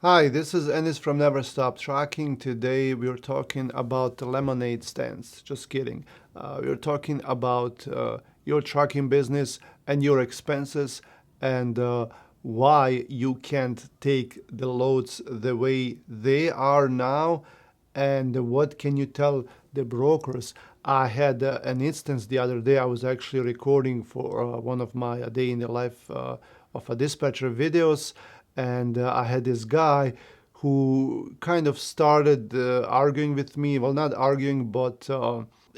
Hi, this is Ennis from Never Stop Trucking. Today we're talking about the lemonade stands. Just kidding. We're talking about your trucking business and your expenses and why you can't take the loads the way they are now and what can you tell the brokers. I had an instance the other day. I was actually recording for one of my day in the life of a dispatcher videos, and I had this guy who kind of started arguing with me. Well, not arguing, but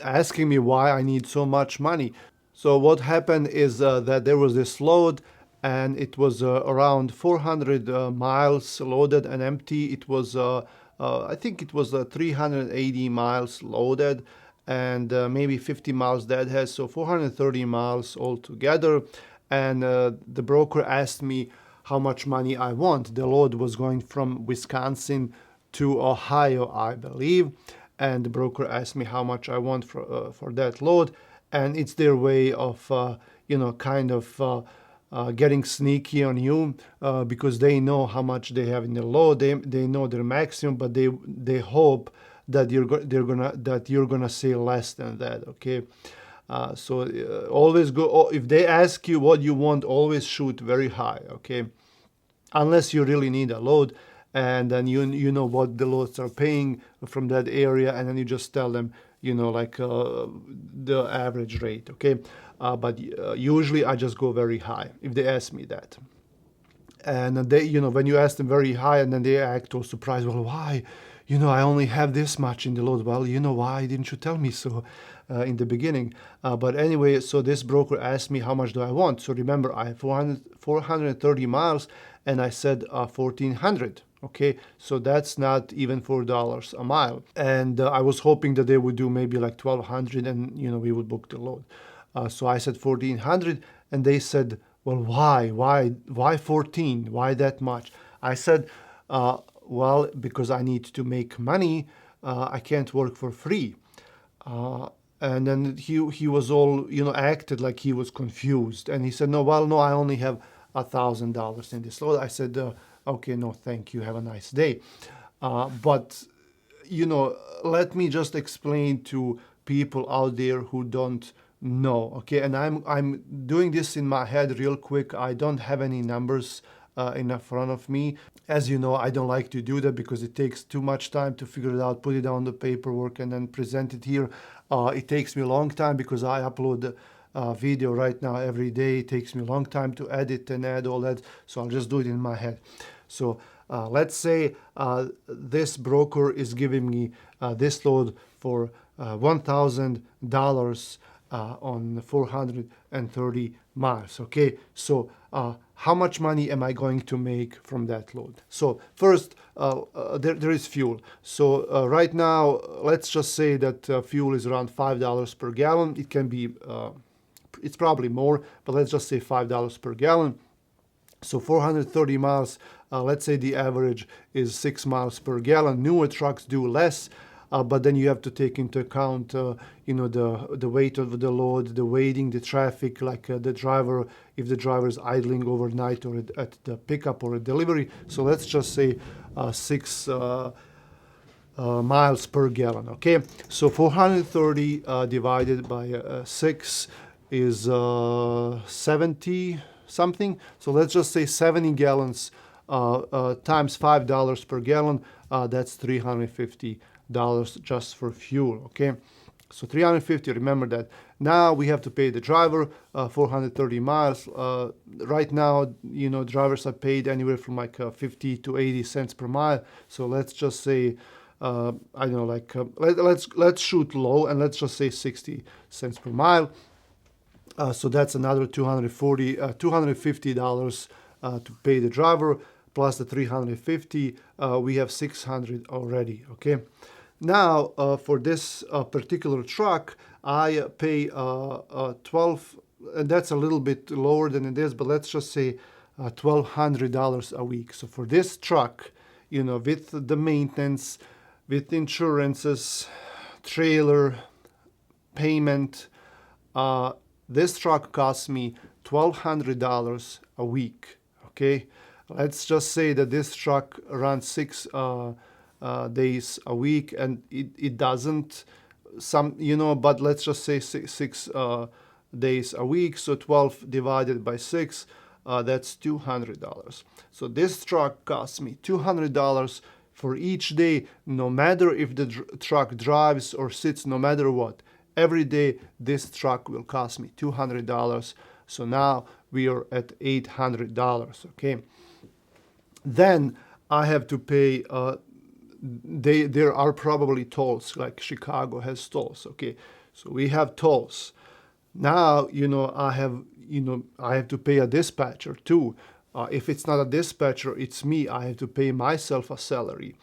asking me why I need so much money. So what happened is that there was this load, and it was around 400 miles loaded and empty. It was, I think it was 380 miles loaded, and maybe 50 miles deadhead, so 430 miles altogether. And the broker asked me how much money I want. The load was going from Wisconsin to Ohio, I believe, and the broker asked me how much I want for that load, and it's their way of kind of getting sneaky on you because they know how much they have in the load. They know their maximum, but they hope that you're gonna say less than that. Okay. So always go. If they ask you what you want, always shoot very high. Okay, unless you really need a load, and then you know what the loads are paying from that area, and then you just tell them like the average rate. Okay, but usually I just go very high if they ask me that. And they, when you ask them very high, and then they act all surprised. Well, why? I only have this much in the load. Well, why didn't you tell me so in the beginning? But anyway, so this broker asked me how much do I want. So remember, I have 430 miles, and I said 1,400. Okay, so that's not even $4 a mile. And I was hoping that they would do maybe like 1,200, and we would book the load. So I said 1,400, and they said, well, why 14? Why that much? I said, well, because I need to make money. I can't work for free. Uh, and then he was all acted like he was confused, and he said, no, well, no, I only have $1,000 in this load. I said, okay, no, thank you. Have a nice day. But let me just explain to people out there who don't know. Okay, and I'm doing this in my head real quick. I don't have any numbers in front of me. As you know, I don't like to do that because it takes too much time to figure it out, put it down the paperwork, and then present it here. It takes me a long time because I upload video right now every day. It takes me a long time to edit and add all that, so I'll just do it in my head. So let's say this broker is giving me this load for $1,000 on 430 miles. Okay, so how much money am I going to make from that load? So first, there is fuel. So right now, let's just say that fuel is around $5 per gallon. It can be, it's probably more, but let's just say $5 per gallon. So 430 miles, let's say the average is 6 miles per gallon. Newer trucks do less, but then you have to take into account, the weight of the load, the waiting, the traffic, like the driver, if the driver is idling overnight or at the pickup or a delivery. So let's just say 6 miles per gallon. Okay, so 430 divided by 6 is 70 something. So let's just say 70 gallons times $5 per gallon. That's $350 just for fuel. Okay, so 350. Remember that. Now we have to pay the driver 430 miles. Right now, drivers are paid anywhere from like 50 to 80 cents per mile. So let's just say I don't know, like let's shoot low and let's just say 60 cents per mile. So that's another $250 to pay the driver plus the 350. We have 600 already. Okay. Now for this particular truck, I pay 12, and that's a little bit lower than it is, but let's just say $1,200 a week. So for this truck, with the maintenance, with insurances, trailer, payment, this truck costs me $1,200 a week. Okay, Let's just say that this truck runs 6 days a week, and it doesn't but let's just say six days a week. So 12 divided by 6, that's $200. So this truck costs me $200 for each day, no matter if the truck drives or sits, no matter what. Every day this truck will cost me $200. So now we are at $800. Okay. Then I have to pay. There are probably tolls, like Chicago has tolls. Okay, so we have tolls. Now I have to pay a dispatcher too. If it's not a dispatcher, it's me. I have to pay myself a salary.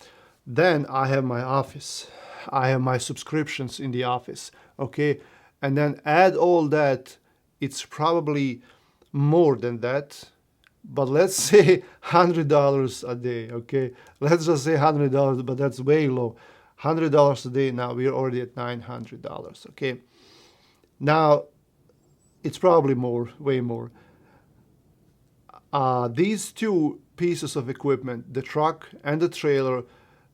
Then I have my office. I have my subscriptions in the office. Okay, and then add all that. It's probably more than that. But let's say $100 a day, okay? Let's just say $100, but that's way low. $100 a day, now we're already at $900, okay? Now, it's probably more, way more. These two pieces of equipment, the truck and the trailer,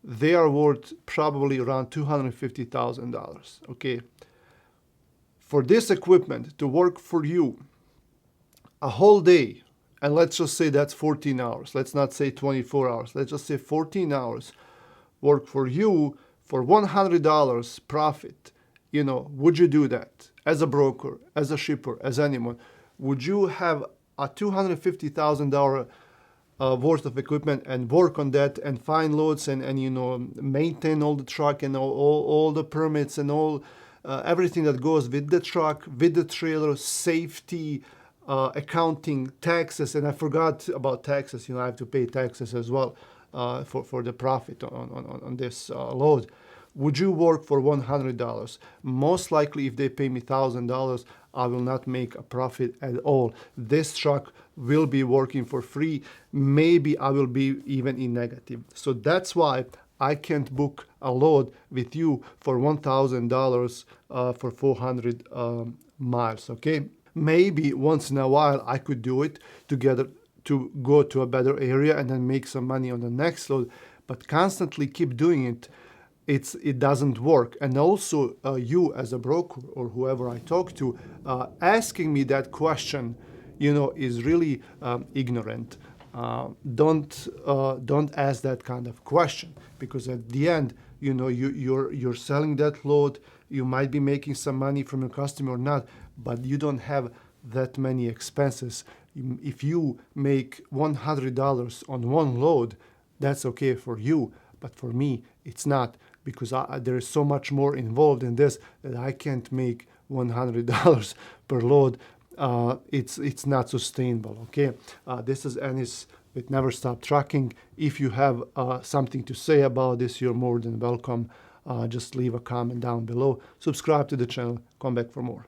they are worth probably around $250,000, okay? For this equipment to work for you a whole day, and let's just say that's 14 hours. Let's not say 24 hours. Let's just say 14 hours work for you for $100 profit. Would you do that as a broker, as a shipper, as anyone? Would you have a $250,000 worth of equipment and work on that and find loads and maintain all the truck and all the permits and all everything that goes with the truck, with the trailer, safety, accounting, taxes, and I forgot about taxes. I have to pay taxes as well for the profit on this load. Would you work for $100? Most likely, if they pay me $1,000, I will not make a profit at all. This truck will be working for free. Maybe I will be even in negative. So that's why I can't book a load with you for $1,000 for 400 miles. Okay. Maybe once in a while I could do it together to go to a better area and then make some money on the next load, but constantly keep doing it, it doesn't work. And also you as a broker or whoever I talk to, asking me that question, is really ignorant. Don't ask that kind of question, because at the end, you're selling that load. You might be making some money from your customer or not, but you don't have that many expenses. If you make $100 on one load, that's okay for you, but for me, it's not, because there is so much more involved in this that I can't make $100 per load. It's not sustainable. Okay, this is Anis with Never Stop Trucking. If you have something to say about this, you're more than welcome. Just leave a comment down below. Subscribe to the channel. Come back for more.